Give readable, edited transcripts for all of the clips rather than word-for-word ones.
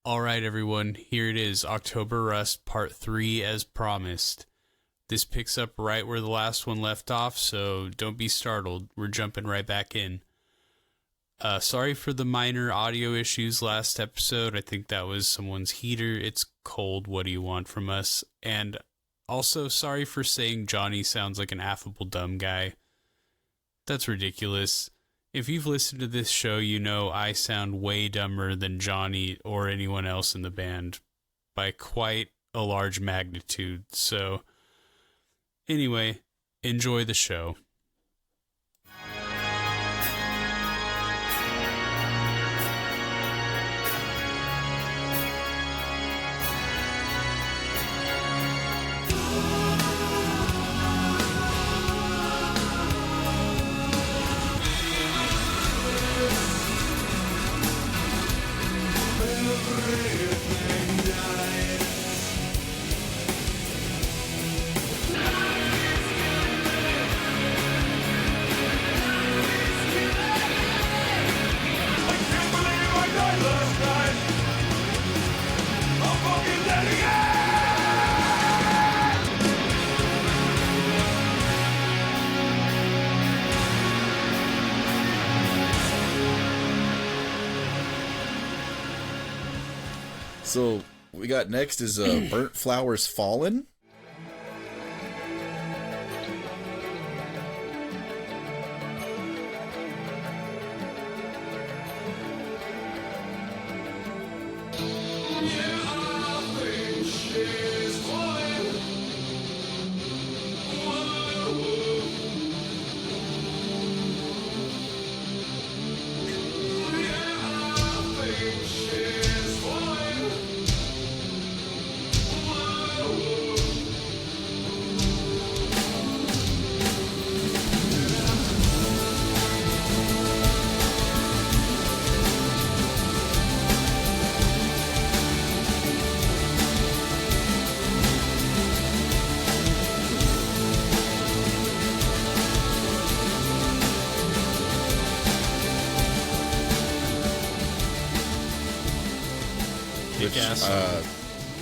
All right, everyone, here it is, October Rust Part 3 as promised. This picks up right where the last one left off, so don't be startled. We're jumping right back in. Sorry for the minor audio issues last episode. I think that was someone's heater. It's cold. What do you want from us? And also, sorry for saying Johnny sounds like an affable dumb guy. That's ridiculous. If you've listened to this show, you know I sound way dumber than Johnny or anyone else in the band by quite a large magnitude. So, anyway, enjoy the show. So we got next is Burnt Flowers Fallen.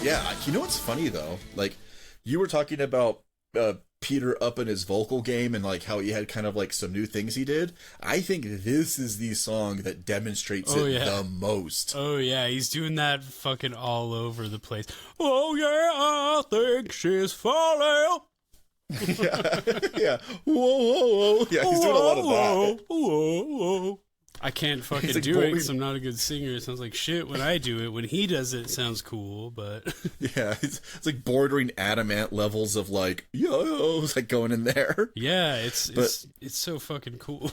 Yeah, you know what's funny though? Like, you were talking about Peter upping his vocal game and like how he had kind of like some new things he did. I think this is the song that demonstrates the most. Oh yeah, he's doing that fucking all over the place. Oh yeah, I think she's falling. yeah. Whoa, whoa, whoa. Yeah, he's doing a lot of that. Whoa. I can't fucking like do it because I'm not a good singer. It sounds like shit when I do it. When he does it, it sounds cool, but... Yeah, it's like bordering Adamant levels of like, yo, it's like going in there. Yeah, it's so fucking cool.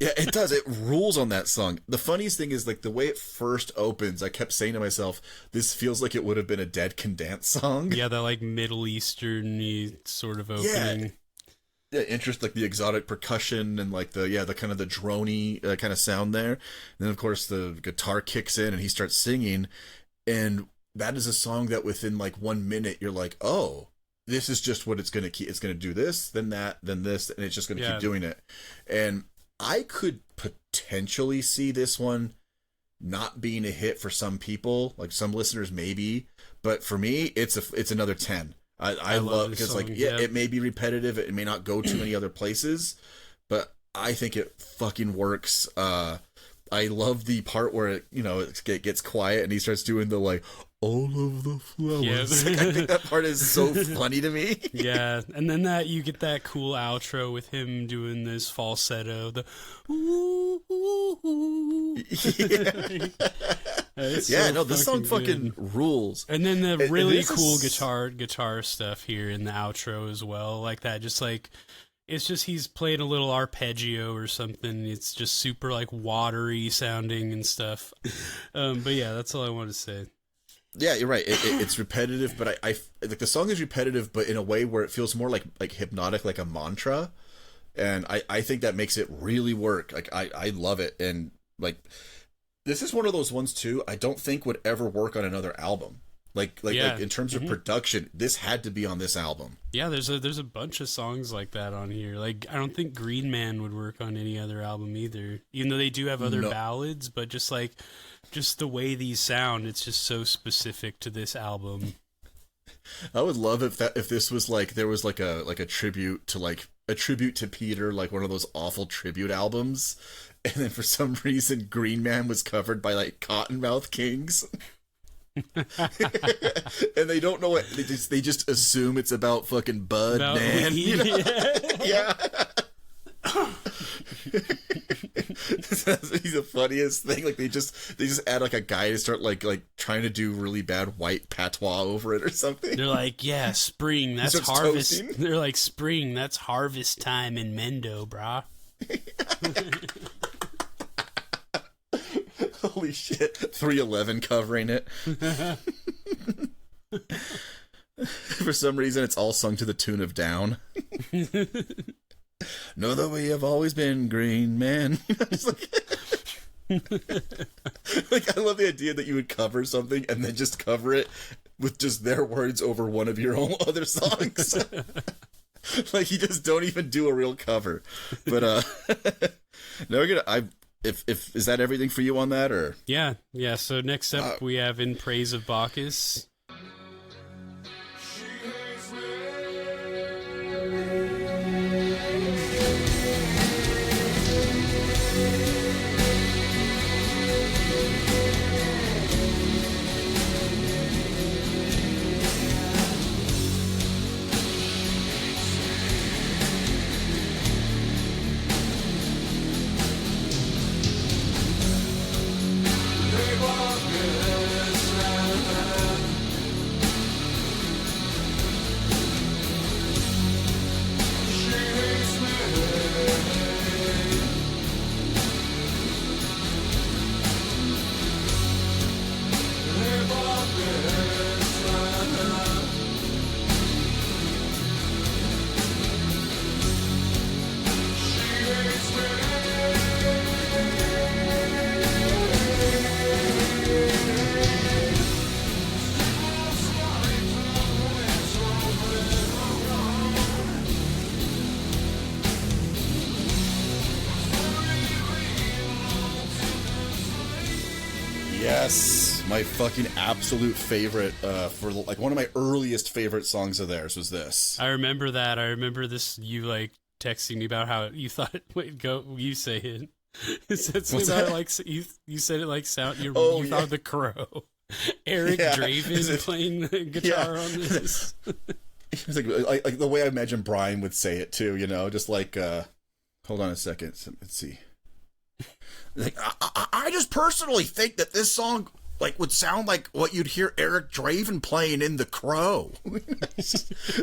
Yeah, it does. It rules on that song. The funniest thing is like the way it first opens, I kept saying to myself, this feels like it would have been a Dead Can Dance song. Yeah, that like Middle Eastern-y sort of opening. Yeah, interest like the exotic percussion and like the kind of the droney kind of sound there. And then of course the guitar kicks in and he starts singing, and that is a song that within like 1 minute you're like, oh, this is just what it's gonna keep. It's gonna do this, then that, then this, and it's just gonna keep doing it. And I could potentially see this one not being a hit for some people, like some listeners maybe, but for me it's another 10. I love because like it may be repetitive, it may not go to many other places, but I think it fucking works. I love the part where it gets quiet and he starts doing the like all of the flowers. Yeah. Like, I think that part is so funny to me. Yeah, and then you get that cool outro with him doing this falsetto, the ooh, ooh, ooh. This song fucking rules. And then the really cool guitar stuff here in the outro as well, like that. Just like it's just he's playing a little arpeggio or something. It's just super like watery sounding and stuff. But yeah, that's all I want to say. Yeah, you're right. It's repetitive, but I like the song is repetitive, but in a way where it feels more like hypnotic, like a mantra. And I think that makes it really work. Like I love it, and like. This is one of those ones too, I don't think would ever work on another album. Like in terms of production, this had to be on this album. Yeah, there's a bunch of songs like that on here. Like I don't think Green Man would work on any other album either. Even though they do have other ballads, but just like just the way these sound, it's just so specific to this album. I would love if this was like there was like a tribute to Peter, like one of those awful tribute albums, and then for some reason Green Man was covered by like Cottonmouth Kings. And they don't know what they just assume it's about fucking Bud, man. You know? Yeah. He's the funniest thing. Like they just add like a guy to start like trying to do really bad white patois over it or something. They're like, yeah, spring, that's harvest. Toasting. They're like, spring, that's harvest time in Mendo, brah. Holy shit. 311 covering it. For some reason, it's all sung to the tune of Down. Know that we have always been Green Man. Like, I love the idea that you would cover something and then just cover it with just their words over one of your own other songs. Like, you just don't even do a real cover. But no, we're gonna. If is that everything for you on that, or yeah. So next up we have In Praise of Bacchus. Yes, my fucking absolute favorite for like one of my earliest favorite songs of theirs was this. I remember that. I remember this. You like texting me about how you thought. Wait, go. You say it. It said something about like you said it like sound. You thought of The Crow. Eric Draven playing the guitar on this. It's like the way I imagine Brian would say it too. You know, just like hold on a second. Let's see. Like I just personally think that this song like would sound like what you'd hear Eric Draven playing in The Crow.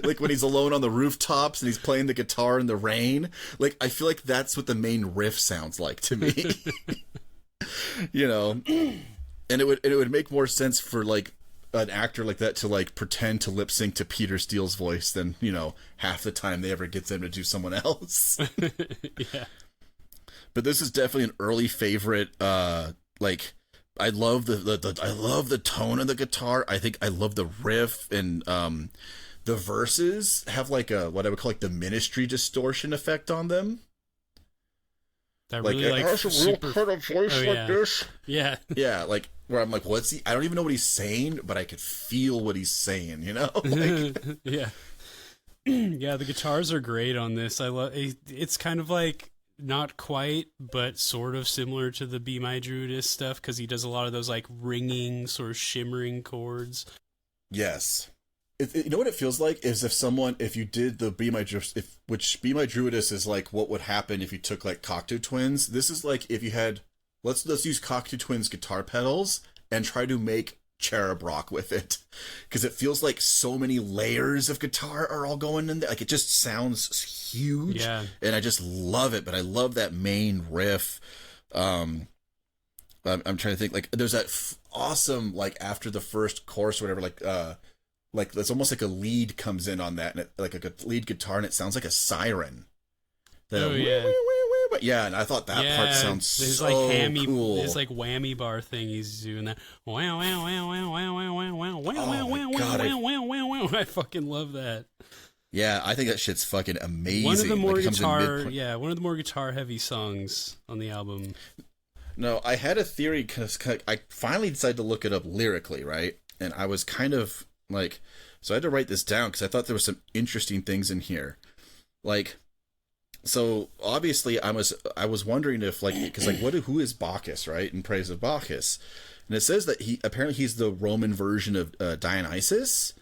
Like when he's alone on the rooftops and he's playing the guitar in the rain. Like I feel like that's what the main riff sounds like to me. You know, and it would make more sense for like an actor like that to like pretend to lip sync to Peter Steele's voice than, you know, half the time they ever get them to do someone else. Yeah. But this is definitely an early favorite. Like, I love I love the tone of the guitar. I think I love the riff, and the verses have like a what I would call like the Ministry distortion effect on them. That really like has a real kind of voice like this. Yeah, yeah, like where I'm like, what's he? I don't even know what he's saying, but I could feel what he's saying. You know? Like, yeah, yeah. The guitars are great on this. I love. It's kind of like. Not quite, but sort of similar to the Be My Druidess stuff, because he does a lot of those like ringing, sort of shimmering chords. Yes. You know what it feels like is if you did the Be My which Be My Druidess is like what would happen if you took like Cocteau Twins. This is like if you had let's use Cocteau Twins guitar pedals and try to make Cherub Rock with it, because it feels like so many layers of guitar are all going in there. Like it just sounds huge, yeah. And I just love it. But I love that main riff. I'm trying to think. Like there's that awesome like after the first chorus or whatever. Like it's almost like a lead comes in on that, and it, like a lead guitar, and it sounds like a siren. Yeah, and I thought that part sounds so like hammy, cool. There's like whammy bar thing he's doing that. Wow, wow, wow, wow, wow, wow, wow, wow, wow, wow, wow, wow, wow. I fucking love that. Yeah, I think that shit's fucking amazing. One of the more guitar heavy songs on the album. No, I had a theory because I finally decided to look it up lyrically, right? And I was kind of like, so I had to write this down because I thought there was some interesting things in here. Like, so obviously I was wondering if like, because like who is Bacchus, right? In Praise of Bacchus, and it says that he's the Roman version of Dionysus,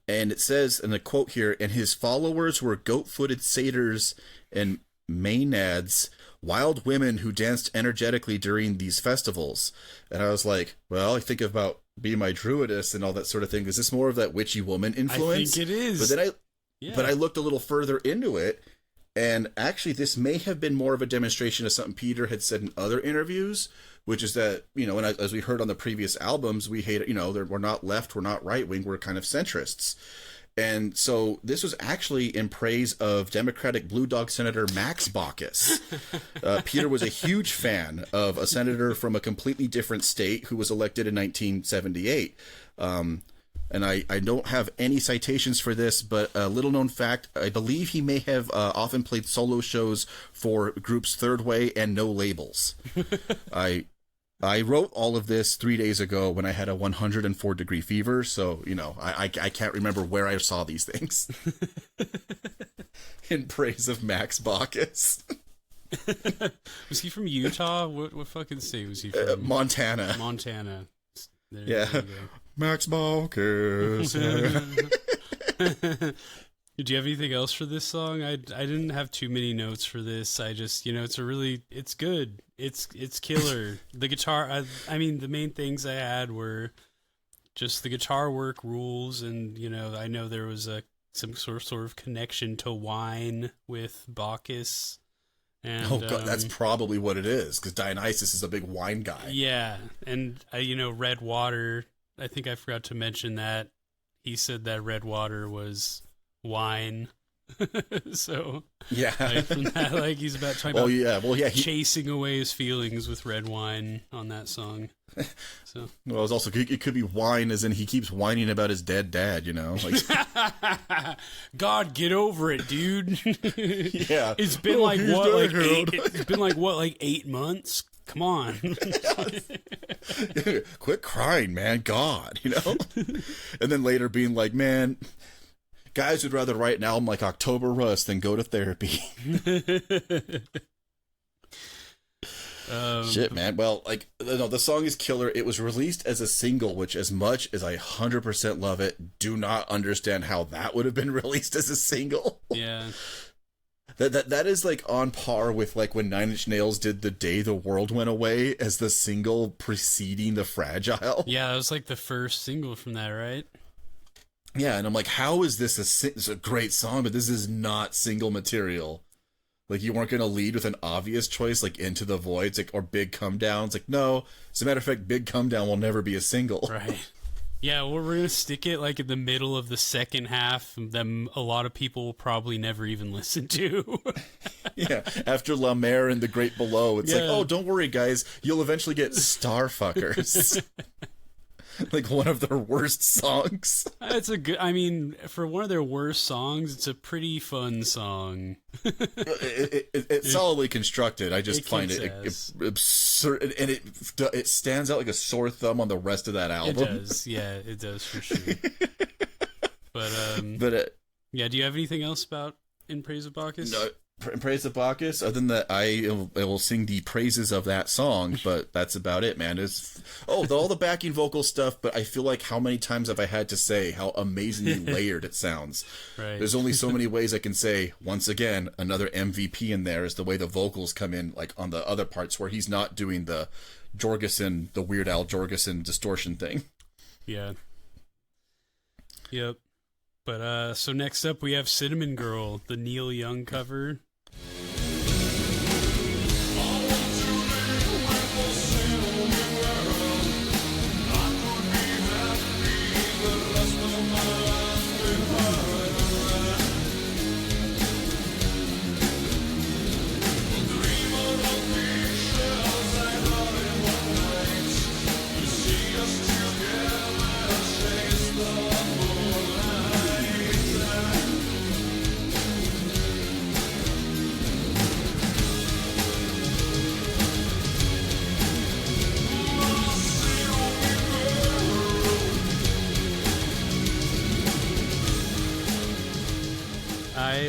and it says in the quote here, and his followers were goat-footed satyrs and maenads, wild women who danced energetically during these festivals. And I was like, well, I think about Be My Druidess and all that sort of thing. Is this more of that witchy woman influence? I think it is. But then I looked a little further into it, and actually this may have been more of a demonstration of something Peter had said in other interviews, which is that, you know, and as we heard on the previous albums, we hate, you know, we're not left, we're not right wing, we're kind of centrists. And so this was actually in praise of Democratic Blue Dog Senator Max Baucus. Peter was a huge fan of a senator from a completely different state who was elected in 1978. And I don't have any citations for this, but a little known fact, I believe he may have often played solo shows for groups Third Way and No Labels. I wrote all of this 3 days ago when I had a 104-degree fever, so, you know, I can't remember where I saw these things. In praise of Max Baucus. Was he from Utah? What fucking state was he from? Montana. Montana. There Yeah. Max Baucus. Do you have anything else for this song? I didn't have too many notes for this. I just, you know, it's good. It's killer. The guitar, I mean, the main things I had were just the guitar work rules, and, you know, I know there was some sort of connection to wine with Bacchus. And, oh god, that's probably what it is, because Dionysus is a big wine guy. Yeah, and you know, red water. I think I forgot to mention that he said that red water was wine. So yeah, like, from that, like he's about talking about chasing away his feelings with red wine on that song. So well, it's also it could be wine, as in he keeps whining about his dead dad. You know, like God, get over it, dude. Yeah, it's been it's been like 8 months. Come on. Quit crying, man. God, you know. And then later being like, man, guys would rather write an album like October Rust than go to therapy. Shit, man. Well, like, no, the song is killer. It was released as a single, which, as much as I 100% love it, do not understand how that would have been released as a single. Yeah. That is like on par with like when Nine Inch Nails did The Day the World Went Away as the single preceding The Fragile. Yeah, that was like the first single from that, right? Yeah, and I'm like, how is this it's a great song, but this is not single material. Like, you weren't going to lead with an obvious choice, like Into the Void, it's like, or Big Come Down. It's like, no, as a matter of fact, Big Come Down will never be a single. Right. Yeah, we're going to stick it like in the middle of the second half that a lot of people will probably never even listen to. Yeah, after La Mer and The Great Below, it's like, oh, don't worry, guys, you'll eventually get Starfuckers. Like one of their worst songs. It's a good, I mean, for one of their worst songs, it's a pretty fun song. It's solidly constructed. I just find it absurd, and it stands out like a sore thumb on the rest of that album. It does, yeah, it does for sure. But yeah, do you have anything else about In Praise of Bacchus? No. In Praise of Bacchus, other than that, I will sing the praises of that song, but that's about it, man. All the backing vocal stuff, but I feel like how many times have I had to say how amazingly layered it sounds? Right. There's only so many ways I can say, once again, another MVP in there is the way the vocals come in, like on the other parts where he's not doing the Weird Al Jorgensen distortion thing. Yeah. Yep. But so next up we have Cinnamon Girl, the Neil Young cover.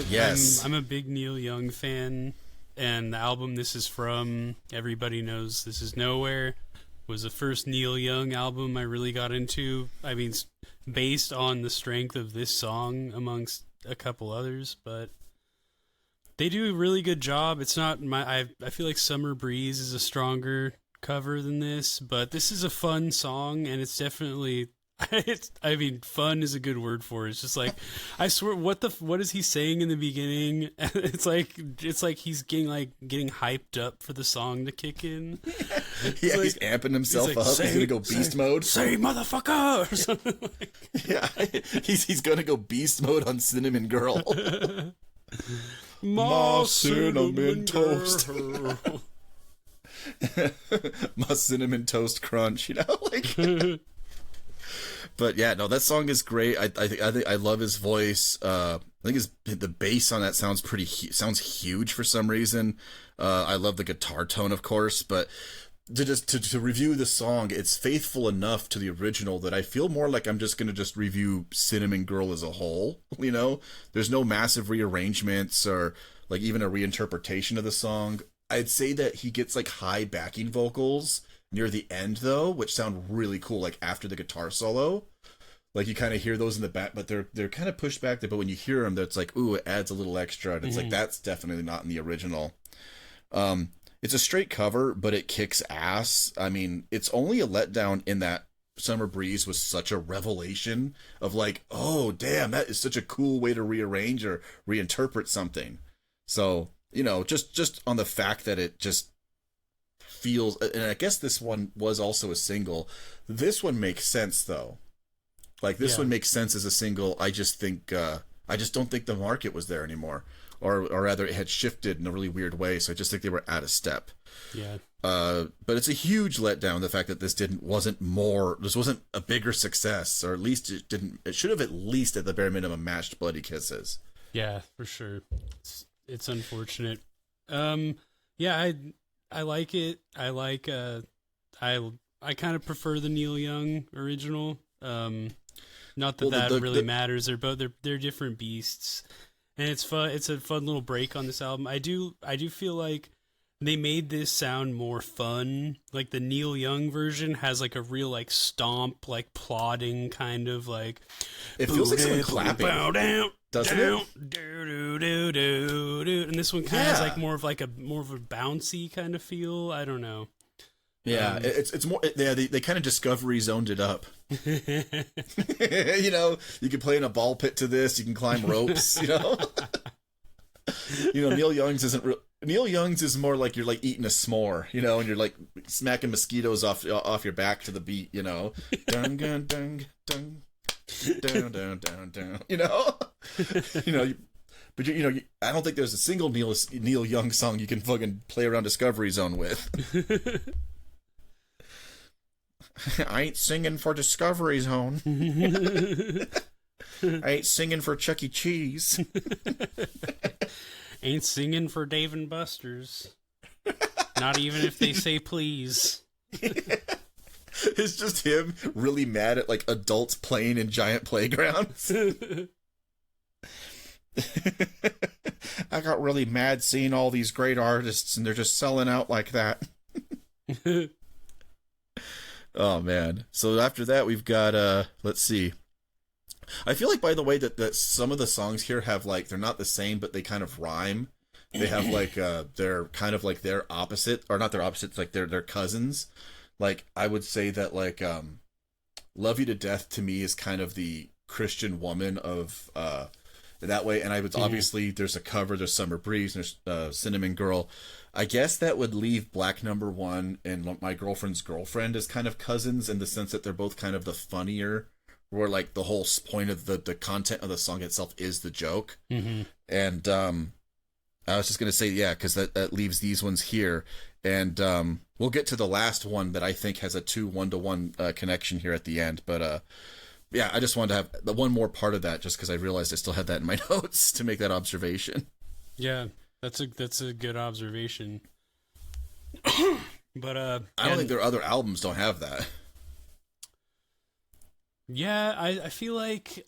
Yes. I'm a big Neil Young fan, and the album This Is From, everybody knows This Is Nowhere, was the first Neil Young album I really got into. I mean, based on the strength of this song amongst a couple others, but they do a really good job. It's not I feel like Summer Breeze is a stronger cover than this, but this is a fun song, and it's definitely I mean, fun is a good word for it. It's just like, I swear, what is he saying in the beginning? It's like he's getting hyped up for the song to kick in. Yeah, he's amping himself up. He's gonna go beast mode. Say motherfucker! Or something like. Yeah, he's gonna go beast mode on Cinnamon Girl. My cinnamon toast. My cinnamon toast crunch. You know, like. But yeah, no, that song is great. I think I love his voice. I think the bass on that sounds sounds huge for some reason. I love the guitar tone, of course, but to review the song, it's faithful enough to the original that I feel more like I'm just gonna just review Cinnamon Girl as a whole. You know, there's no massive rearrangements or like even a reinterpretation of the song. I'd say that he gets like high backing vocals near the end though, which sound really cool, like after the guitar solo. Like you kind of hear those in the back, but they're kind of pushed back there, but when you hear them, that's like, ooh, it adds a little extra, and it's like, that's definitely not in the original. It's a straight cover, but it kicks ass. I mean, it's only a letdown in that Summer Breeze was such a revelation of like, oh damn, that is such a cool way to rearrange or reinterpret something. So, you know, just on the fact that it just feels, and I guess this one was also a single. This one makes sense though. Like this one makes sense as a single. I just think I just don't think the market was there anymore, or rather it had shifted in a really weird way. So I just think they were out of step. Yeah. But it's a huge letdown, the fact that this wasn't a bigger success, or at least it should have at least at the bare minimum matched Bloody Kisses. Yeah, for sure. It's unfortunate. Yeah, I like it. I like I kind of prefer the Neil Young original. Not that that really matters. They're different beasts, and it's fun. It's a fun little break on this album. I do feel like they made this sound more fun. Like the Neil Young version has like a real like stomp, like plodding kind of like. It feels like someone clapping. Doesn't it? And this one kind of has like more of a bouncy kind of feel. I don't know. Yeah, it's more. Yeah, they kind of Discovery zoned it up. You know, you can play in a ball pit to this. You can climb ropes. You know, Neil Young's isn't. Neil Young's is more like you're like eating a s'more. You know, and you're like smacking mosquitoes off your back to the beat. You know, dung dung dung dung, down down down down. You know, But I don't think there's a single Neil Young song you can fucking play around Discovery Zone with. I ain't singing for Discovery Zone. I ain't singing for Chuck E. Cheese. Ain't singing for Dave and Buster's. Not even if they say please. It's just him really mad at like adults playing in giant playgrounds. I got really mad seeing all these great artists and they're just selling out like that. Oh man. So after that we've got let's see. I feel like, by the way, that some of the songs here have like, they're not the same, but they kind of rhyme. They have like they're kind of like their opposite, or not their opposites, like they're cousins. Like I would say that like Love You to Death to me is kind of the Christian Woman of that way, and I would obviously there's a cover, there's Summer Breeze, there's Cinnamon Girl. I guess that would leave Black Number One and My Girlfriend's Girlfriend as kind of cousins, in the sense that they're both kind of the funnier, where like the whole point of the content of the song itself is the joke. And I was just gonna say, yeah, because that leaves these ones here, and we'll get to the last one that I think has a 1-to-1 connection here at the end, but yeah, I just wanted to have the one more part of that, just because I realized I still had that in my notes to make that observation. Yeah, that's a good observation. But I don't think their other albums don't have that. Yeah, I feel like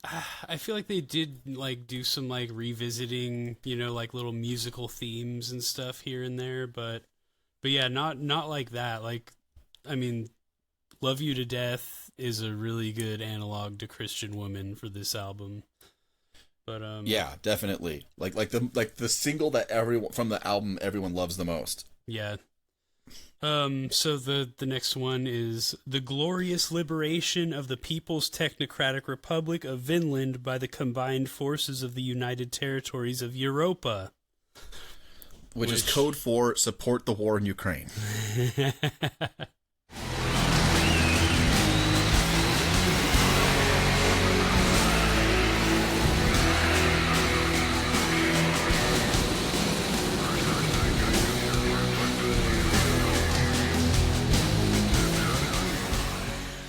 they did like do some like revisiting, like little musical themes and stuff here and there, but yeah, not like that. Like, I mean, "Love You to Death" is a really good analog to "Christian Woman" for this album. But Yeah, definitely. Like the single that everyone from the album everyone loves the most. yeah. So the next one is "The Glorious Liberation of the People's Technocratic Republic of Vinland by the Combined Forces of the United Territories of Europa." Which is code for support the war in Ukraine.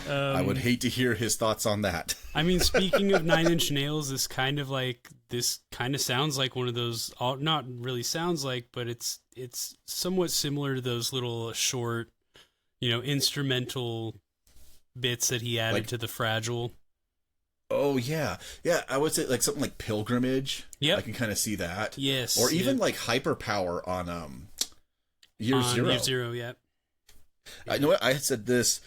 I would hate to hear his thoughts on that. I mean, speaking of Nine Inch Nails, this kind of sounds like one of those, not really sounds like, but it's somewhat similar to those little short, instrumental bits that he added to the Fragile. Oh yeah, yeah. I would say like something like "Pilgrimage." Yeah, I can kind of see that. Yes, or even like "Hyperpower" on Year Zero. Year Zero, yeah. I know. I had said this.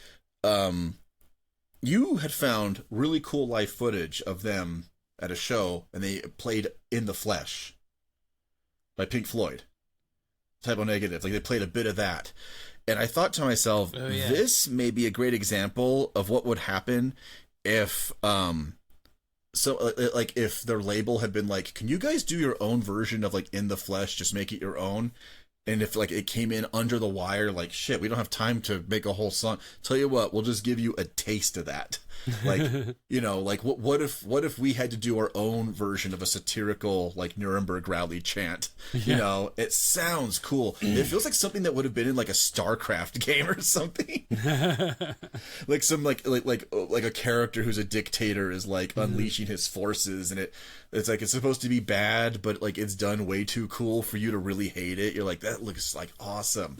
You had found really cool live footage of them at a show, and they played "In the Flesh" by Pink Floyd. Type O Negative, like they played a bit of that, and I thought to myself, this may be a great example of what would happen if, if their label had been like, "Can you guys do your own version of like "In the Flesh"? Just make it your own." And if like it came in under the wire, like, shit, we don't have time to make a whole song. Tell you what, we'll just give you a taste of that. Like, like what if we had to do our own version of a satirical like Nuremberg rally chant? Yeah. It sounds cool. It feels like something that would have been in like a StarCraft game or something. Like some like a character who's a dictator is like unleashing his forces, and it's like it's supposed to be bad, but like it's done way too cool for you to really hate it. You're like, that looks like awesome.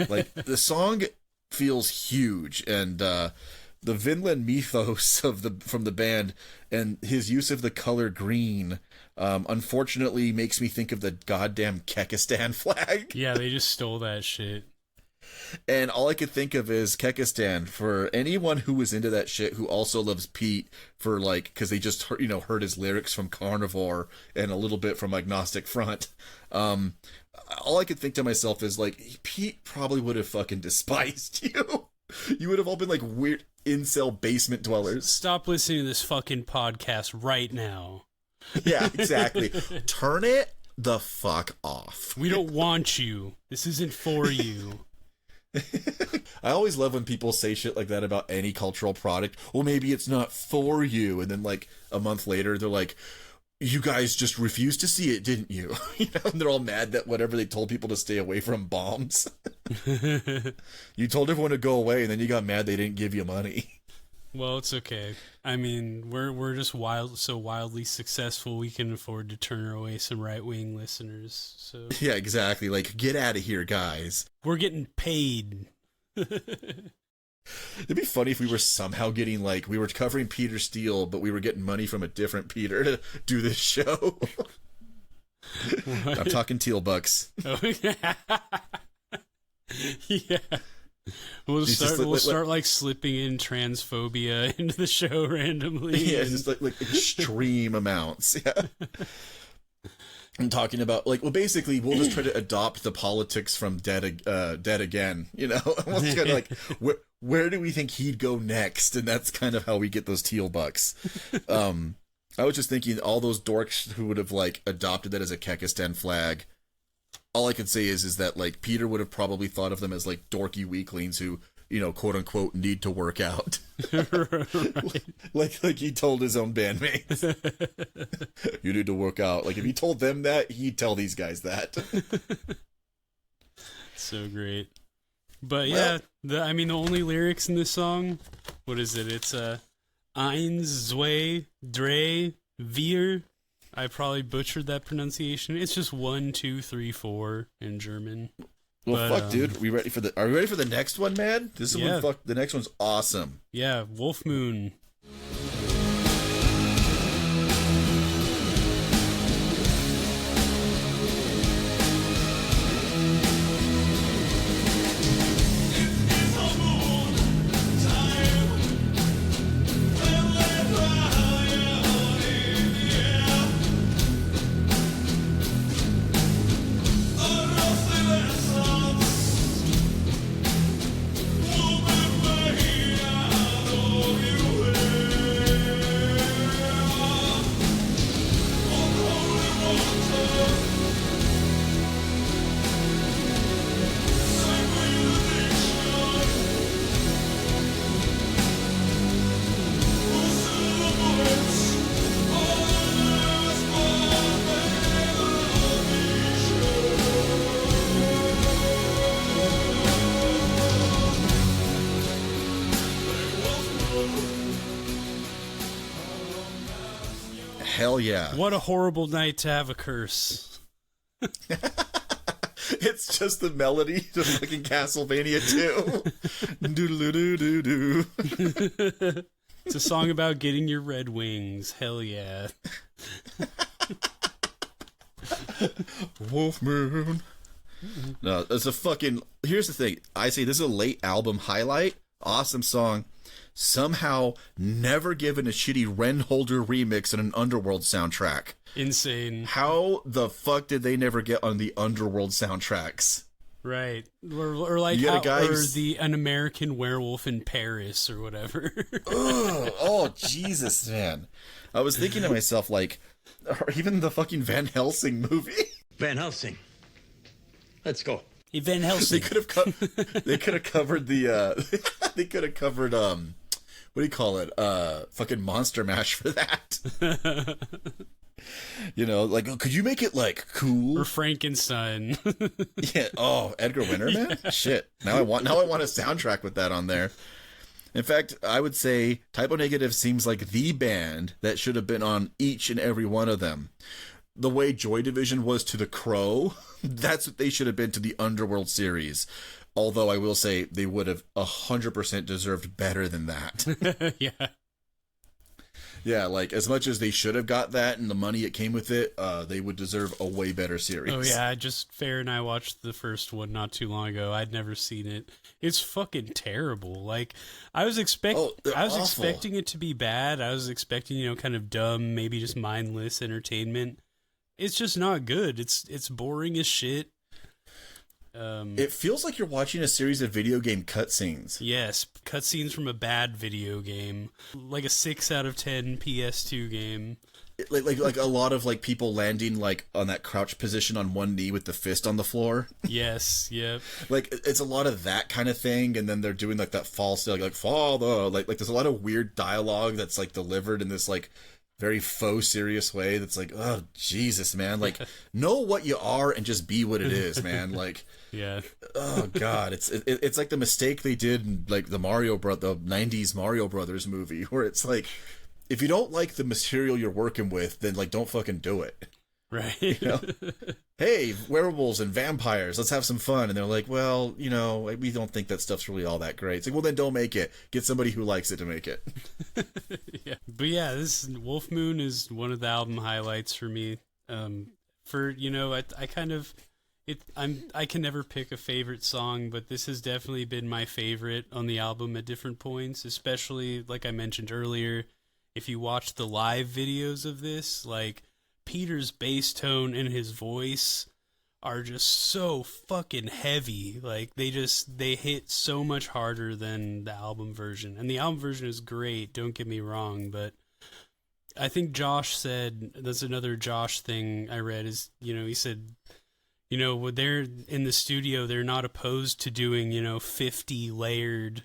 Like the song feels huge, and the Vinland mythos from the band and his use of the color green unfortunately makes me think of the goddamn Kekistan flag. Yeah, they just stole that shit. And all I could think of is Kekistan for anyone who was into that shit, who also loves Pete for like, because they just heard his lyrics from Carnivore and a little bit from Agnostic Front. All I could think to myself is like, Pete probably would have fucking despised you. You would have all been like weird incel basement dwellers. Stop listening to this fucking podcast right now. Yeah, exactly. Turn it the fuck off. We don't want you. This isn't for you. I always love when people say shit like that about any cultural product. Well, maybe it's not for you. And then like a month later, they're like, you guys just refused to see it, didn't you? And they're all mad that whatever they told people to stay away from bombs. You told everyone to go away, and then you got mad they didn't give you money. Well, it's okay. I mean, we're just so wildly successful, we can afford to turn away some right-wing listeners. So yeah, exactly. Like, get out of here, guys. We're getting paid. It'd be funny if we were somehow getting like, we were covering Peter Steele, but we were getting money from a different Peter to do this show. I'm talking teal bucks. Oh, yeah. Yeah. We'll start like slipping in transphobia into the show randomly. Yeah, it's just like extreme amounts. Yeah. I'm talking about like, well, basically we'll just try to adopt the politics from Dead Again, We'll just kind of like, where do we think he'd go next? And that's kind of how we get those teal bucks. I was just thinking all those dorks who would have like adopted that as a Kekistan flag. All I can say is that like Peter would have probably thought of them as like dorky weaklings who, quote unquote, need to work out. Right. like he told his own bandmates, you need to work out. Like if he told them that, he'd tell these guys that. So great. But yeah, the only lyrics in this song, what is it? It's eins, zwei, drei, vier. I probably butchered that pronunciation. It's just 1, 2, 3, 4 in German. Well, fuck, dude. Are we ready for the next one, man? The next one's awesome. Yeah, Wolf Moon. Hell yeah. What a horrible night to have a curse. It's just the melody to fucking Castlevania 2. Doo-doo-doo-doo-doo. It's a song about getting your red wings. Hell yeah. Wolf Moon. No, it's a fucking... Here's the thing. I say this is a late album highlight. Awesome song. Somehow never given a shitty Ren Holder remix in an Underworld soundtrack. Insane. How the fuck did they never get on the Underworld soundtracks? Right. Or like You got a guy or who's- an American Werewolf in Paris or whatever. Ugh, oh, Jesus, man. I was thinking to myself, like, or even the fucking Van Helsing movie. Van Helsing. Let's go. Van They Helsing. could have they could have covered the they could have covered what do you call it? Fucking Monster Mash for that. You know, like, could you make it like cool? Or Frankenstein. Yeah. Oh, Edgar Winter, man. Shit. Now I want a soundtrack with that on there. In fact, I would say Typo Negative seems like the band that should have been on each and every one of them. The way Joy Division was to The Crow, that's what they should have been to the Underworld series. Although I will say they would have 100% deserved better than that. Yeah. Yeah, like, as much as they should have got that and the money it came with it, they would deserve a way better series. Oh yeah, Fair and I watched the first one not too long ago. I'd never seen it. It's fucking terrible. Like I was they're awful. expecting it to be bad. I was expecting, kind of dumb, maybe just mindless entertainment. It's just not good. It's boring as shit. It feels like you're watching a series of video game cutscenes. Yes, cutscenes from a bad video game, like a 6 out of 10 PS2 game. Like a lot of like people landing like on that crouch position on one knee with the fist on the floor. Yes, yep. Like it's a lot of that kind of thing, and then they're doing like that false like father, like there's a lot of weird dialogue that's like delivered in this like very faux serious way that's like, oh Jesus, man, like know what you are and just be what it is, man. Like, Yeah. oh God, it's like the mistake they did in like the the 90s Mario Brothers movie, where it's like, if you don't like the material you're working with, then like don't fucking do it. Right. You know? Hey, werewolves and vampires, let's have some fun. And they're like, well, we don't think that stuff's really all that great. It's like, well, then don't make it. Get somebody who likes it to make it. Yeah. But yeah, this Wolf Moon is one of the album highlights for me. I can never pick a favorite song, but this has definitely been my favorite on the album at different points, especially like I mentioned earlier, if you watch the live videos of this, like Peter's bass tone and his voice are just so fucking heavy. Like they hit so much harder than the album version. And the album version is great, don't get me wrong, but I think Josh said, that's another Josh thing I read, is, he said, when they're in the studio, they're not opposed to doing, 50 layered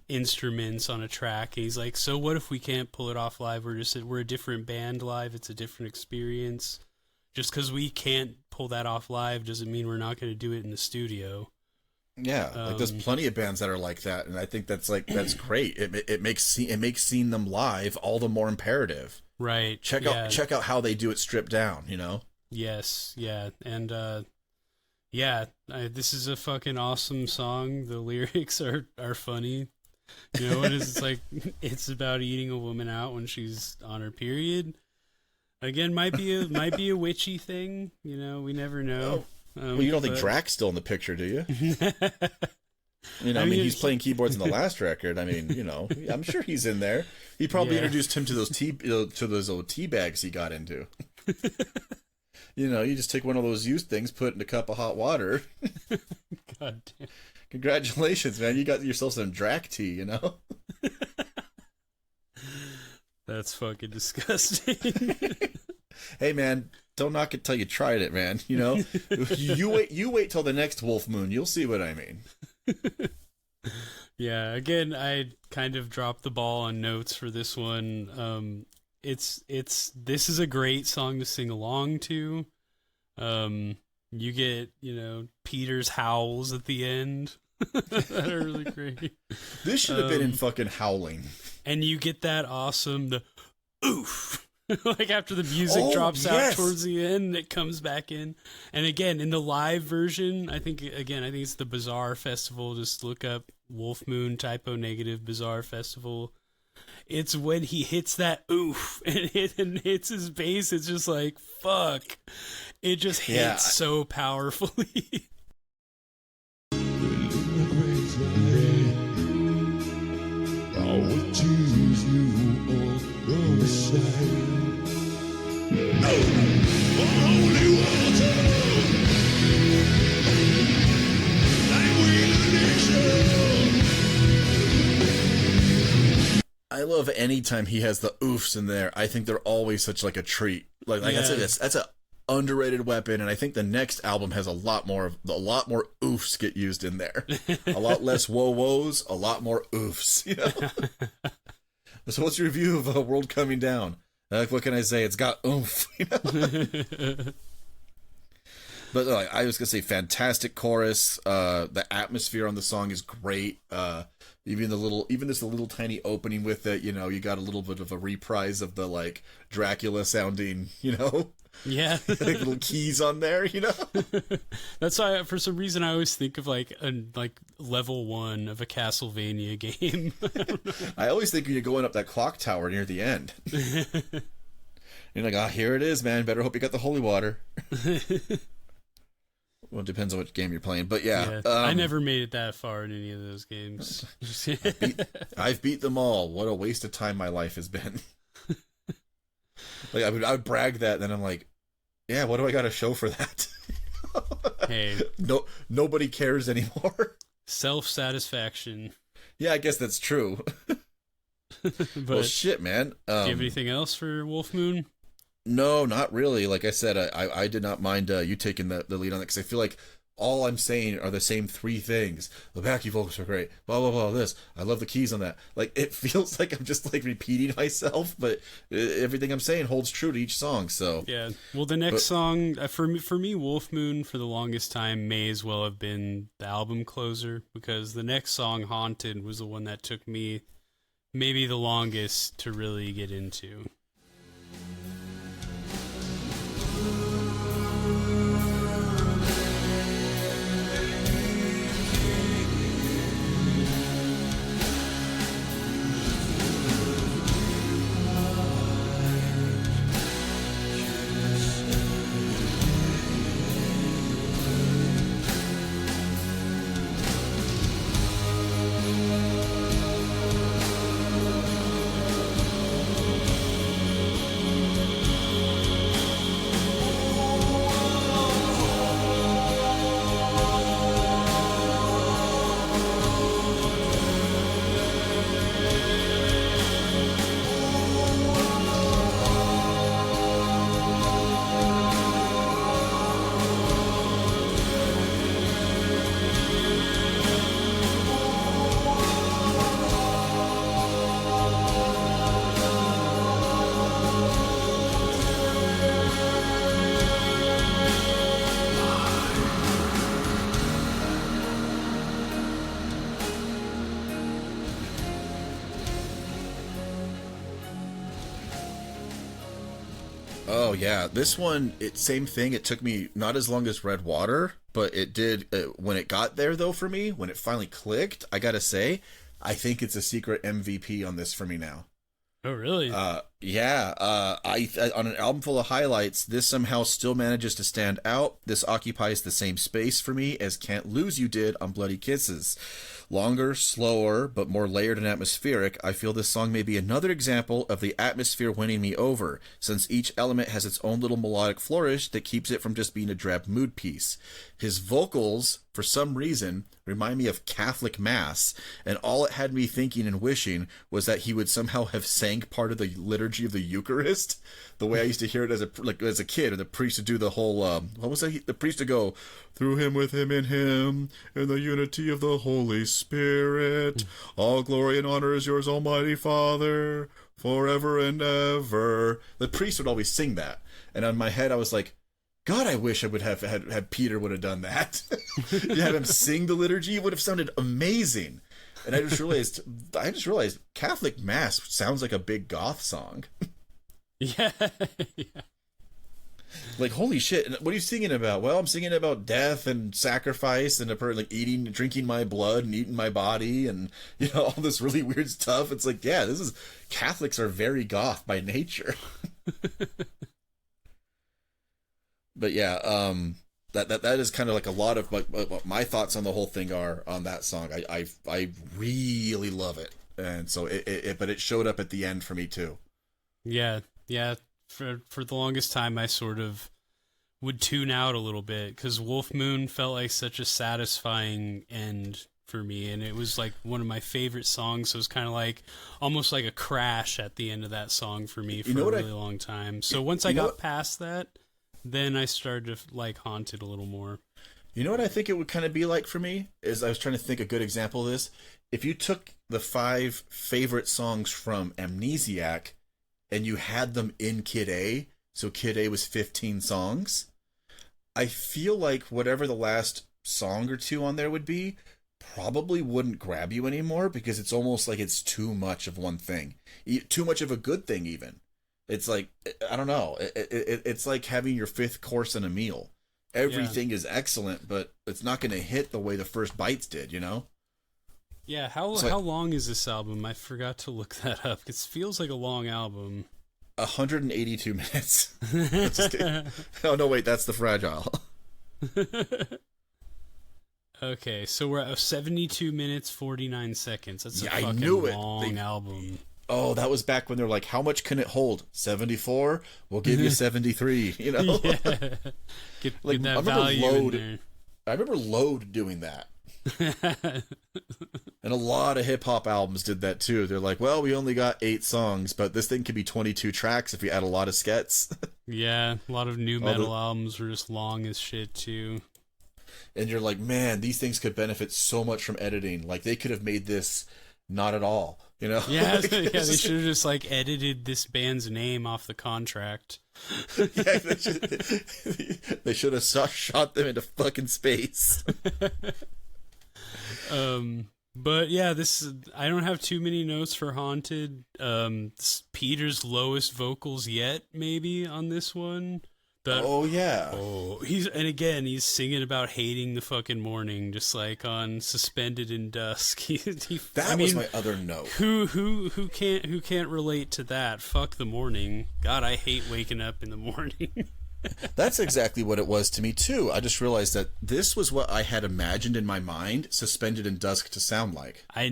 instruments on a track. And he's like, so what if we can't pull it off live? We're a different band live. It's a different experience. Just because we can't pull that off live doesn't mean we're not going to do it in the studio. Yeah, like there's plenty of bands that are like that, and I think that's great. It makes seeing them live all the more imperative. Right. Check out how they do it stripped down. Yes. Yeah. And this is a fucking awesome song. The lyrics are funny. It's like, it's about eating a woman out when she's on her period. Again, might be a witchy thing. We never know. Well, you don't think Drax's still in the picture, do you? I mean, he's playing keyboards in the last record. I mean, I'm sure he's in there. He probably introduced him to those old tea bags he got into. You just take one of those used things, put it in a cup of hot water. God damn. Congratulations, man! You got yourself some Drac tea. That's fucking disgusting. Hey, man, don't knock it till you tried it, man. You wait till the next Wolf Moon. You'll see what I mean. Yeah, again, I kind of dropped the ball on notes for this one. This is a great song to sing along to. You get, Peter's howls at the end that are really great. This should have been in fucking Howling. And you get that awesome oof. Like after the music Oh, drops yes. out towards the end, it comes back in. And again, in the live version, I think it's the Bizarre Festival. Just look up Wolf Moon Typo Negative Bizarre Festival. It's when he hits that oof and hits his bass. It's just like, fuck. It just hits so powerfully. I love any time he has the oofs in there. I think they're always such like a treat. Like Yeah. that's a underrated weapon, and I think the next album has a lot more oofs get used in there. A lot less whoa-woes, a lot more oofs. You know? So what's your review of World Coming Down? What can I say? It's got oomph. You know? But I was gonna say, fantastic chorus. The atmosphere on the song is great. Even this little tiny opening with it, you know, you got a little bit of a reprise of the like Dracula sounding, you know, Yeah. like little keys on there, you know. That's why, for some reason, I always think of like level 1 of a Castlevania game. I always think when you're going up that clock tower near the end, you're like, here it is, man. Better hope you got the holy water. Well, it depends on what game you're playing, but yeah. I never made it that far in any of those games. I've beat them all. What a waste of time my life has been. Like I would brag that, then I'm like, yeah, what do I got to show for that? Hey, nobody cares anymore. Self-satisfaction. Yeah, I guess that's true. But Well, shit, man. do you have anything else for Wolf Moon? No, not really. Like I said, I did not mind you taking the lead on it, because I feel like all I'm saying are the same three things. The backing vocals are great. Blah, blah, blah, this. I love the keys on that. Like, it feels like I'm just, like, repeating myself, but everything I'm saying holds true to each song, so. Yeah. Well, the next song, for me, Wolf Moon, for the longest time, may as well have been the album closer, because the next song, Haunted, was the one that took me maybe the longest to really get into. Oh yeah, this one, same thing. It took me not as long as Red Water, but it did when it got there though. For me, when it finally clicked, I gotta say, I think it's a secret MVP on this for me now. Oh, really? Yeah. I on an album full of highlights, this somehow still manages to stand out. This occupies the same space for me as Can't Lose You did on Bloody Kisses. Longer, slower, but more layered and atmospheric, I feel this song may be another example of the atmosphere winning me over, since each element has its own little melodic flourish that keeps it from just being a drab mood piece. His vocals, for some reason, remind me of Catholic Mass, and all it had me thinking and wishing was that he would somehow have sang part of the liturgy of the Eucharist, the way I used to hear it as a kid, and the priest would do the whole, what was that? The priest would go, through him, with him, in the unity of the Holy Spirit, all glory and honor is yours, Almighty Father, forever and ever. The priest would always sing that, and on my head I was like, God, I wish I would have had Peter would have done that. You have him sing the liturgy, it would have sounded amazing. And I just realized Catholic Mass sounds like a big goth song. Yeah. Yeah. Like, holy shit! And what are you singing about? Well, I'm singing about death and sacrifice and like eating, drinking my blood and eating my body, and all this really weird stuff. It's like, yeah, Catholics are very goth by nature. But yeah, that is kind of like a lot of what my thoughts on the whole thing are on that song. I really love it, and so but it showed up at the end for me too. Yeah. Yeah. For the longest time, I sort of would tune out a little bit because Wolf Moon felt like such a satisfying end for me, and it was like one of my favorite songs. So it was kind of like almost like a crash at the end of that song for me for a really long time. So once I got past that, then I started to like Haunted a little more. You know what I think it would kind of be like for me is I was trying to think a good example of this. If you took the 5 favorite songs from Amnesiac and you had them in Kid A, so Kid A was 15 songs, I feel like whatever the last song or two on there would be probably wouldn't grab you anymore because it's almost like it's too much of one thing. Too much of a good thing, even. It's like, I don't know. It's like having your 5th course in a meal. Everything is excellent, but it's not going to hit the way the first bites did, Yeah, how long is this album? I forgot to look that up. It feels like a long album. 182 minutes. Oh, no, wait, that's the Fragile. Okay, so we're at 72 minutes, 49 seconds. That's a fucking I knew it. long album. Oh, that was back when they're like, how much can it hold? 74? We'll give you 73, Yeah. Get that value in there. I remember Load doing that. And a lot of hip-hop albums did that too. They're like, well, we only got 8 songs, but this thing could be 22 tracks if we add a lot of skets. Yeah, a lot of new metal albums were just long as shit too. And you're like, man, these things could benefit so much from editing. Like, they could have made this not at all, Yeah, yeah, they should have just like edited this band's name off the contract. Yeah, they should have shot them into fucking space. But yeah, I don't have too many notes for Haunted. Peter's lowest vocals yet, maybe on this one. He's singing about hating the fucking morning, just like on Suspended in Dusk. That was my other note. Who can't relate to that? Fuck the morning. God, I hate waking up in the morning. That's exactly what it was to me too. I just realized that this was what I had imagined in my mind Suspended in Dusk to sound like. I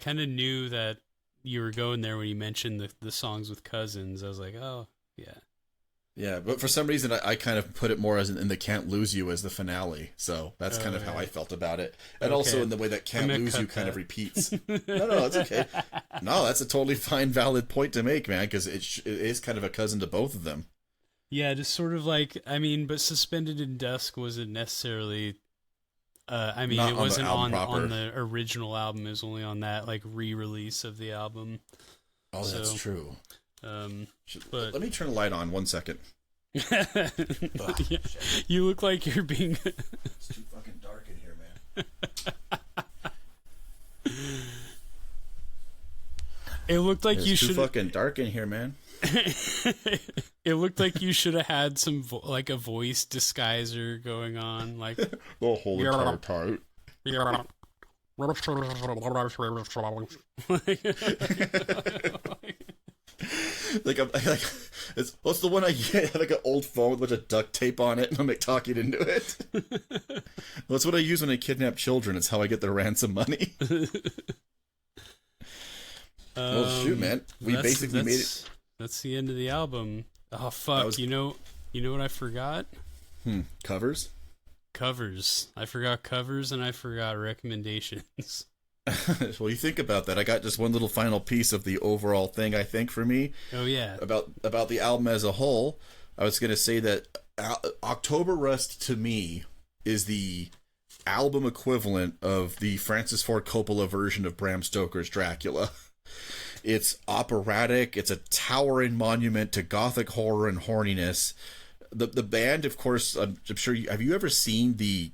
kind of knew that you were going there when you mentioned the songs with Cousins. I was like, oh, yeah. Yeah, but for some reason I kind of put it more as in the Can't Lose You as the finale. So that's kind of how I felt about it. And also in the way that Can't Lose You kind of repeats. No, it's okay. No, that's a totally fine, valid point to make, man, because it is kind of a cousin to both of them. Yeah, just sort of like, but Suspended in Dusk wasn't necessarily, it wasn't on the original album. It was only on that, like, re-release of the album. Oh, that's true. But let me turn the light on 1 second. Yeah. You look like you're being... It's too fucking dark in here, man. It looked like you should... It's too fucking dark in here, man. It looked like you should have had some like a voice disguiser going on, like the whole entire part. What's the one I get? Like an old phone with a bunch of duct tape on it, and I'm like talking into it. That's what I use when I kidnap children. It's how I get their ransom money. Well, shoot, man, we basically made it. That's the end of the album. Oh fuck! You know what I forgot? Covers. I forgot covers, and I forgot recommendations. Well, you think about that. I got just one little final piece of the overall thing, I think, for me. Oh, yeah. About the album as a whole. I was going to say that October Rust, to me, is the album equivalent of the Francis Ford Coppola version of Bram Stoker's Dracula. It's operatic. It's a towering monument to gothic horror and horniness. The band, of course, I'm sure have you ever seen the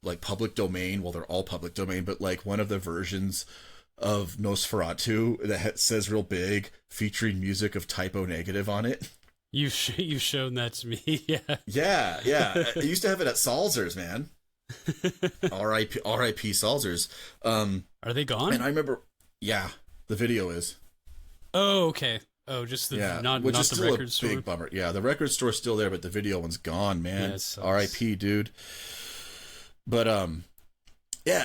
like public domain? Well, they're all public domain, but like one of the versions of Nosferatu that says real big, featuring music of Type O Negative on it. You've shown that to me. Yeah. I used to have it at Salzer's, man. R.I.P. Salzer's. Are they gone? And I remember, the video is. Oh, okay. Oh, just not which not is the still record a store. big bummer. Yeah, the record store's still there, but the video one's gone, man. Yeah, R.I.P. dude. But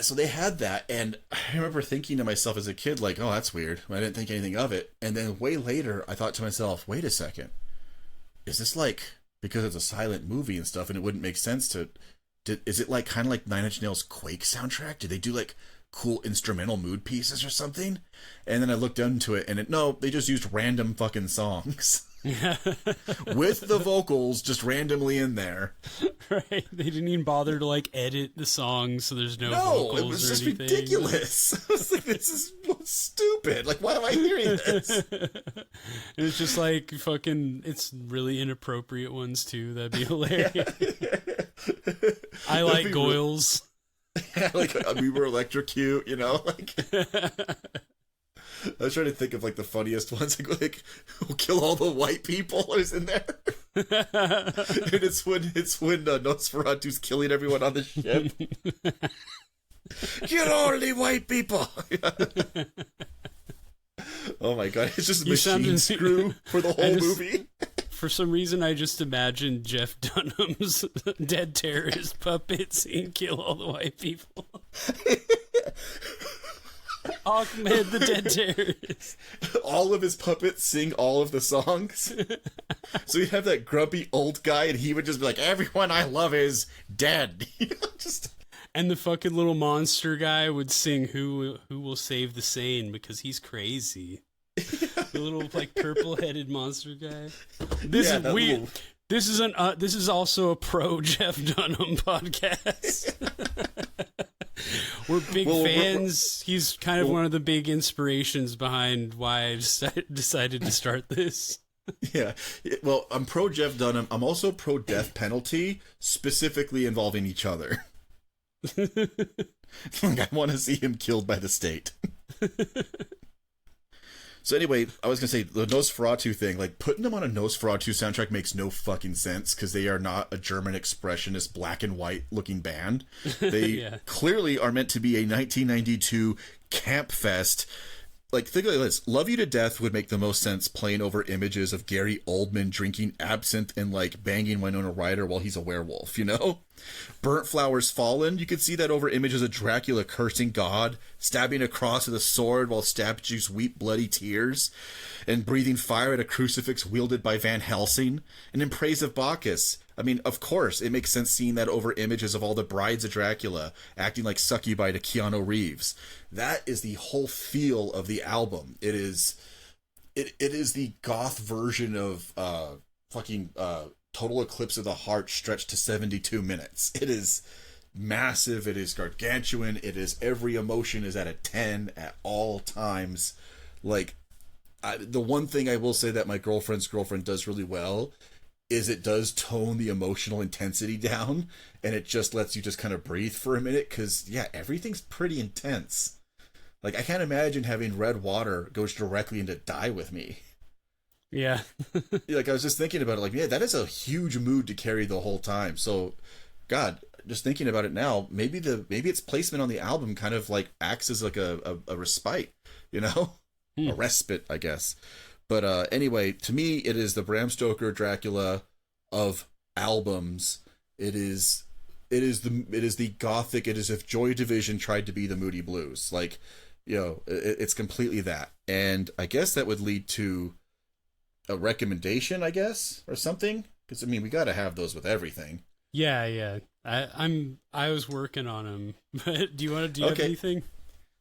so they had that, and I remember thinking to myself as a kid, like, oh, that's weird. I didn't think anything of it, and then way later, I thought to myself, wait a second, is this like because it's a silent movie and stuff, and it wouldn't make sense to? Is it like kind of like Nine Inch Nails' Quake soundtrack? Did they do like cool instrumental mood pieces or something? And then I looked into it, and they just used random fucking songs with the vocals just randomly in there. Right? They didn't even bother to like edit the song, so there's no vocals. It was just anything. ridiculous. I was like, this is stupid. Like, why am I hearing this? It's just like fucking. It's really inappropriate ones too. That'd be hilarious. I like Goyles. Like we were electrocute, like. I was trying to think of like the funniest ones, like who'll kill all the white people who's in there. And it's when Nosferatu's killing everyone on the ship. Kill all the white people. Oh my god, it's just a machine screw for the whole movie. For some reason, I just imagined Jeff Dunham's dead terrorist puppet saying "kill all the white people." Ahmed the dead terrorist. All of his puppets sing all of the songs. So you'd have that grumpy old guy, and he would just be like, "Everyone I love is dead." And the fucking little monster guy would sing "Who will save the sane?" because he's crazy. The little like purple-headed monster guy. This is weird. Little... This is also a pro Jeff Dunham podcast. We're big fans. He's kind of one of the big inspirations behind why I decided to start this. Yeah. Well, I'm pro Jeff Dunham. I'm also pro death penalty, specifically involving each other. Like, I want to see him killed by the state. So anyway, I was going to say, the Nosferatu thing, like, putting them on a Nosferatu soundtrack makes no fucking sense, because they are not a German expressionist black and white looking band. They clearly are meant to be a 1992 camp fest. Like, think of this. Love You to Death would make the most sense playing over images of Gary Oldman drinking absinthe and, like, banging Winona Ryder while he's a werewolf, Burnt Flowers Fallen, you could see that over images of Dracula cursing God, stabbing a cross with a sword while statues weep bloody tears, and breathing fire at a crucifix wielded by Van Helsing, and In Praise of Bacchus. I mean, of course, it makes sense seeing that over images of all the brides of Dracula acting like succubi to Keanu Reeves. That is the whole feel of the album. It is the goth version of Total Eclipse of the Heart stretched to 72 minutes. It is massive. It is gargantuan. It is every emotion is at a 10 at all times. Like, the one thing I will say that my girlfriend's girlfriend does really well is it does tone the emotional intensity down, and it just lets you just kind of breathe for a minute, because, everything's pretty intense. Like, I can't imagine having Red Water goes directly into Die With Me. Yeah. Like, I was just thinking about it, like, that is a huge mood to carry the whole time. So, God, just thinking about it now, maybe its placement on the album kind of, like, acts as, like, a respite, A respite, I guess. But anyway, to me, it is the Bram Stoker Dracula of albums. It is the gothic. It is if Joy Division tried to be the Moody Blues. Like, it's completely that. And I guess that would lead to a recommendation, I guess, or something. Because I mean, we got to have those with everything. Yeah. I was working on them. But do you have anything?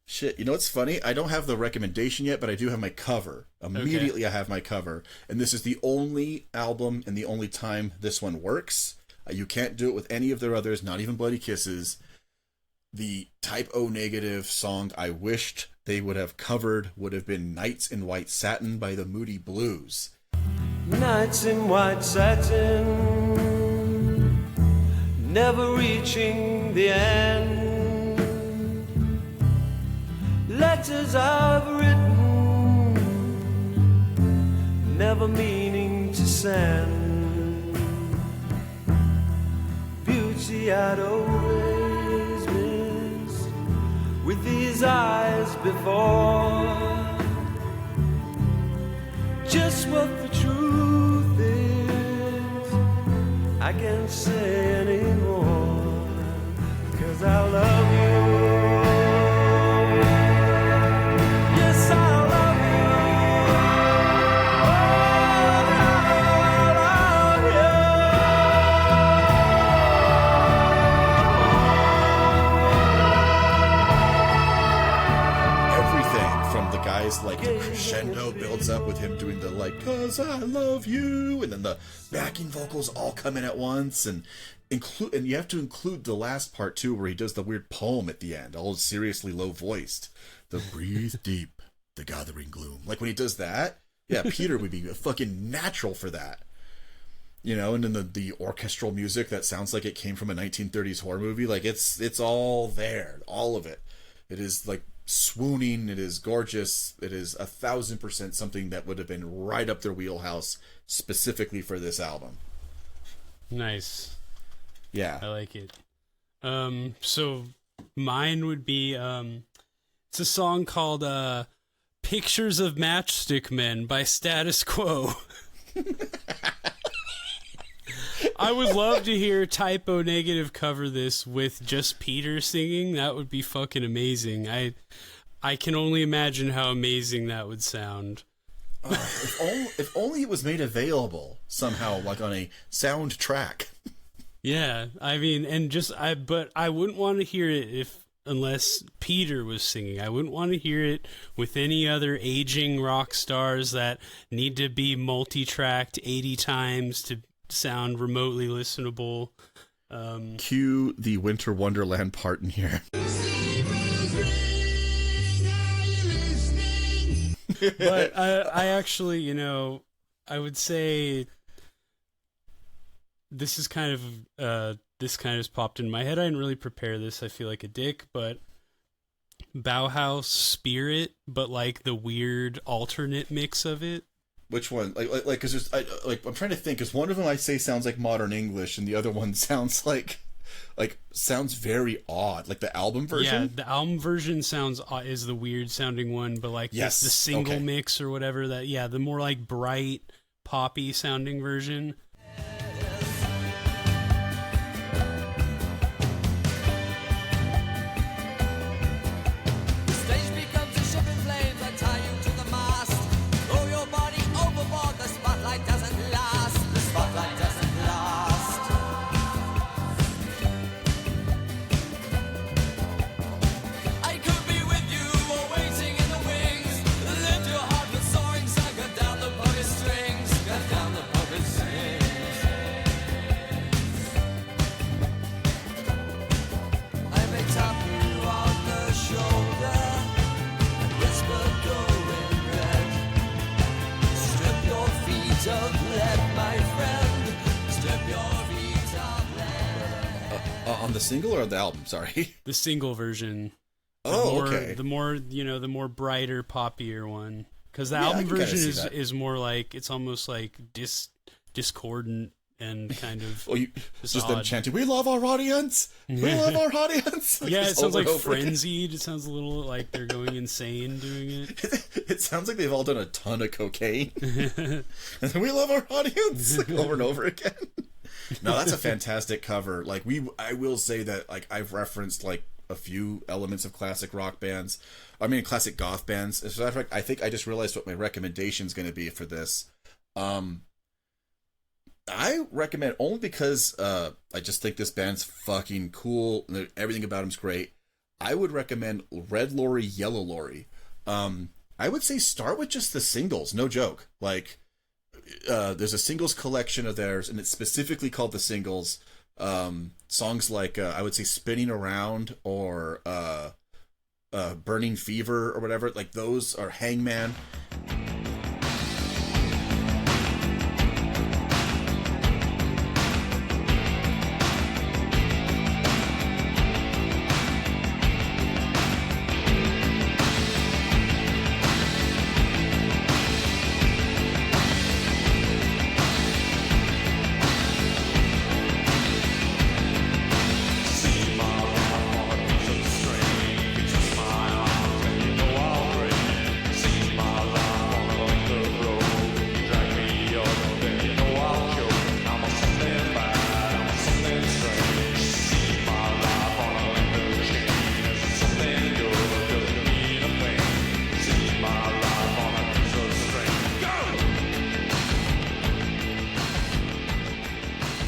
Shit, what's funny? I don't have the recommendation yet, but I do have my cover. Immediately I have my cover. And this is the only album and the only time this one works. You can't do it with any of their others, not even Bloody Kisses. The Type O Negative song I wished they would have covered would have been Nights in White Satin by the Moody Blues. Nights in white satin, never reaching the end. letters I've written, never meaning to send. Beauty I'd always missed with these eyes before. Just what the truth is, I can't say anymore, 'cause I love you. Yes, I love you. Oh, I love Everything from the guys, like the crescendo builds up with him doing the like, 'cause I love you, and then the backing vocals all come in at once, and you have to include the last part too, where he does the weird poem at the end, all seriously low voiced. The breathe deep, the gathering gloom. Like when he does that, yeah, Peter would be fucking natural for that. You know, and then the orchestral music that sounds like it came from a 1930s horror movie, like it's all there, all of it. It is like swooning, it is gorgeous, it is 1,000% something that would have been right up their wheelhouse specifically for this album. Nice. Yeah. I like it. So mine would be, it's a song called, Pictures of Matchstick Men by Status Quo. I would love to hear Typo Negative cover this with just Peter singing. That would be fucking amazing. I can only imagine how amazing that would sound. If only it was made available somehow, like on a soundtrack. Yeah, I mean, but I wouldn't want to hear it unless Peter was singing. I wouldn't want to hear it with any other aging rock stars that need to be multi-tracked 80 times to sound remotely listenable. Cue the Winter Wonderland part in here. But I actually, you know, I would say this kind of popped in my head. I didn't really prepare this. I feel like a dick, but Bauhaus Spirit, but like the weird alternate mix of it. Which one? Like, because I'm trying to think. Because one of them I say sounds like modern English, and the other one sounds sounds very odd. Like the album version. Yeah, the album version is the weird sounding one, but like yes, the single okay. mix or whatever that. Yeah, the more like bright poppy sounding version. On the single or the album? Sorry. The single version. Okay. The more the more brighter, poppier one. Because the album version is more like, it's almost like discordant and kind of just them chanting, "We love our audience! We love our audience!" Like, yeah, it sounds like frenzied. It sounds a little like they're going insane doing it. It sounds like they've all done a ton of cocaine. And then, "We love our audience!" like over and over again. No, that's a fantastic cover. Like I will say that like I've referenced like a few elements of classic rock bands. I mean, classic goth bands. As a matter of fact, I think I just realized what my recommendation is going to be for this. I recommend only because I just think this band's fucking cool. Everything about him's great. I would recommend Red Lorry, Yellow Lorry. I would say start with just the singles. No joke. Like, there's a singles collection of theirs, and it's specifically called The Singles. Songs like, I would say Spinning Around or Burning Fever or whatever. Like, those are Hangman.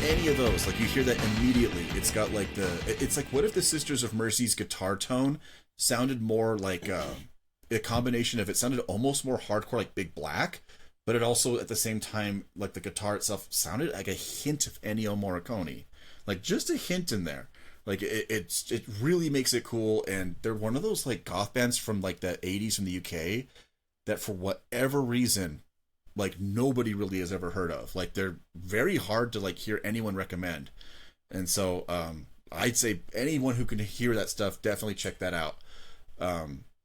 any of those, like you hear that immediately. It's got like it's like, what if the Sisters of Mercy's guitar tone sounded more like a combination of, it sounded almost more hardcore, like Big Black, but it also at the same time, like the guitar itself sounded like a hint of Ennio Morricone, like just a hint in there. Like it really makes it cool. And they're one of those like goth bands from like the 80s from the UK that for whatever reason, like nobody really has ever heard of. Like they're very hard to like hear anyone recommend. And so I'd say anyone who can hear that stuff, definitely check that out.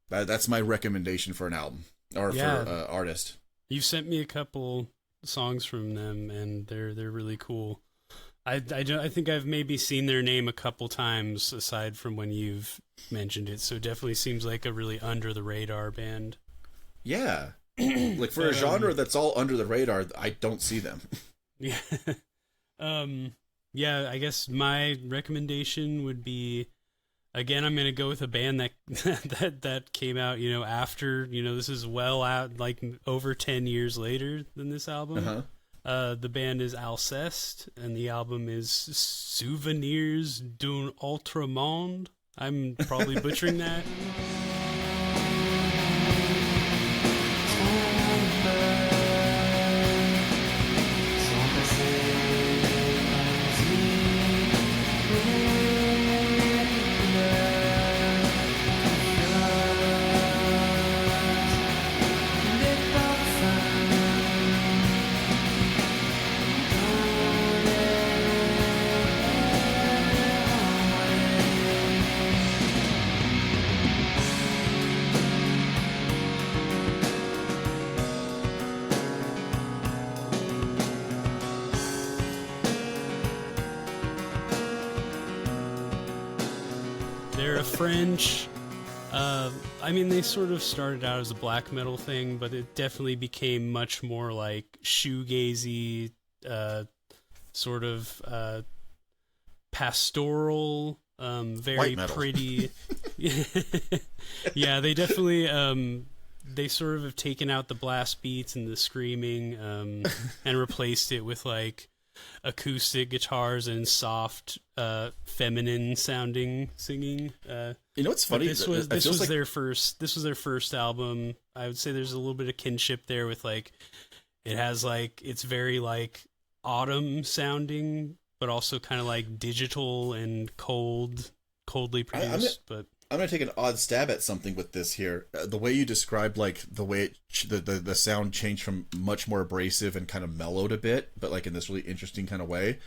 That's my recommendation for an album or for artist. You've sent me a couple songs from them, and they're really cool. I think I've maybe seen their name a couple times aside from when you've mentioned it. So it definitely seems like a really under the radar band. Yeah. Like for a genre that's all under the radar, I don't see them. Yeah. Yeah, I guess my recommendation would be, again, I'm going to go with a band that came out, after, this is well out, like over 10 years later than this album. The band is Alceste, and the album is Souvenirs d'un Autre Monde. I'm probably butchering that. They're a French, they sort of started out as a black metal thing, but it definitely became much more like shoegazy, sort of pastoral, very pretty. Yeah, they definitely, they sort of have taken out the blast beats and the screaming, and replaced it with like acoustic guitars and soft, feminine sounding singing. What's funny? This was their first album. I would say there's a little bit of kinship there with like, it has like, it's very like autumn sounding, but also kind of like digital and coldly produced. But I'm gonna take an odd stab at something with this here. The way you described like the way the sound changed from much more abrasive and kind of mellowed a bit, but like in this really interesting kind of way.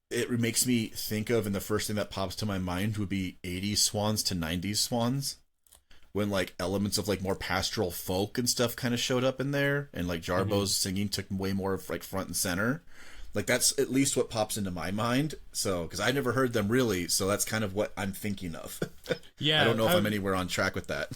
It makes me think of, and the first thing that pops to my mind would be 80s Swans to 90s Swans, when like elements of like more pastoral folk and stuff kind of showed up in there, and like Jarbo's singing took way more of like front and center. Like that's at least what pops into my mind. So, because I never heard them really, so that's kind of what I'm thinking of. Yeah, I don't know if I'm anywhere on track with that.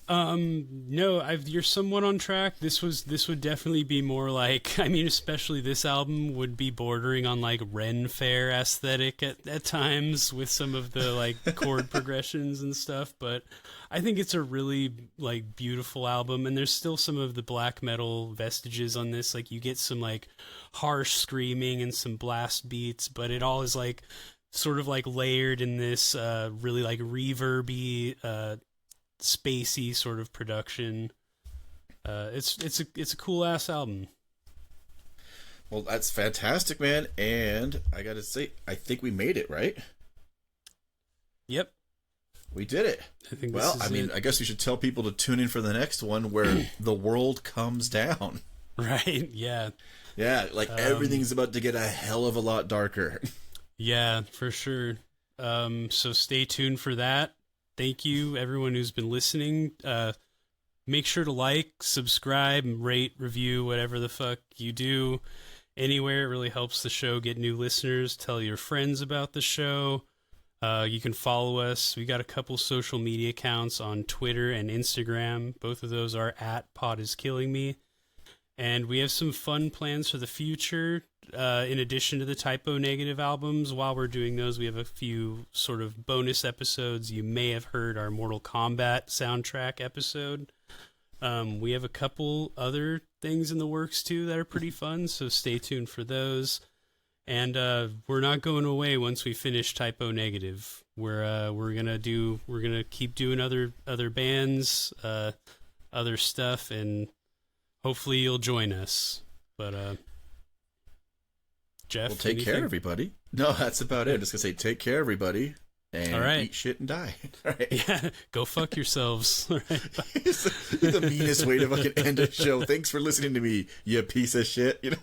No, you're somewhat on track. This would definitely be more like, especially this album would be bordering on like Ren Fair aesthetic at times with some of the like chord progressions and stuff. But I think it's a really like beautiful album, and there's still some of the black metal vestiges on this. Like you get some like harsh screaming and some blast beats, but it all is like sort of like layered in this really like reverby, spacey sort of production. It's a cool ass album. Well, that's fantastic, man. And I gotta say, I think we made it, right? Yep, we did it. I think. Well, I guess we should tell people to tune in for the next one where the world comes down. Right? Yeah. Yeah, like everything's about to get a hell of a lot darker. Yeah, for sure. So stay tuned for that. Thank you, everyone who's been listening. Make sure to like, subscribe, rate, review, whatever the fuck you do. Anywhere, it really helps the show get new listeners. Tell your friends about the show. You can follow us. We got a couple social media accounts on Twitter and Instagram. Both of those are @PodIsKillingMe. And we have some fun plans for the future. In addition to the Typo Negative albums, while we're doing those, we have a few sort of bonus episodes. You may have heard our Mortal Kombat soundtrack episode. We have a couple other things in the works too that are pretty fun, so stay tuned for those. And we're not going away once we finish Typo Negative. We're gonna keep doing other bands, other stuff, and hopefully you'll join us. But Jeff, Well, take care, everybody. No, that's about it. Just gonna say, take care, everybody, and All right. eat shit and die. All right. Yeah, go fuck yourselves. All right, bye. It's the meanest way to fucking end a show. Thanks for listening to me, you piece of shit. You know.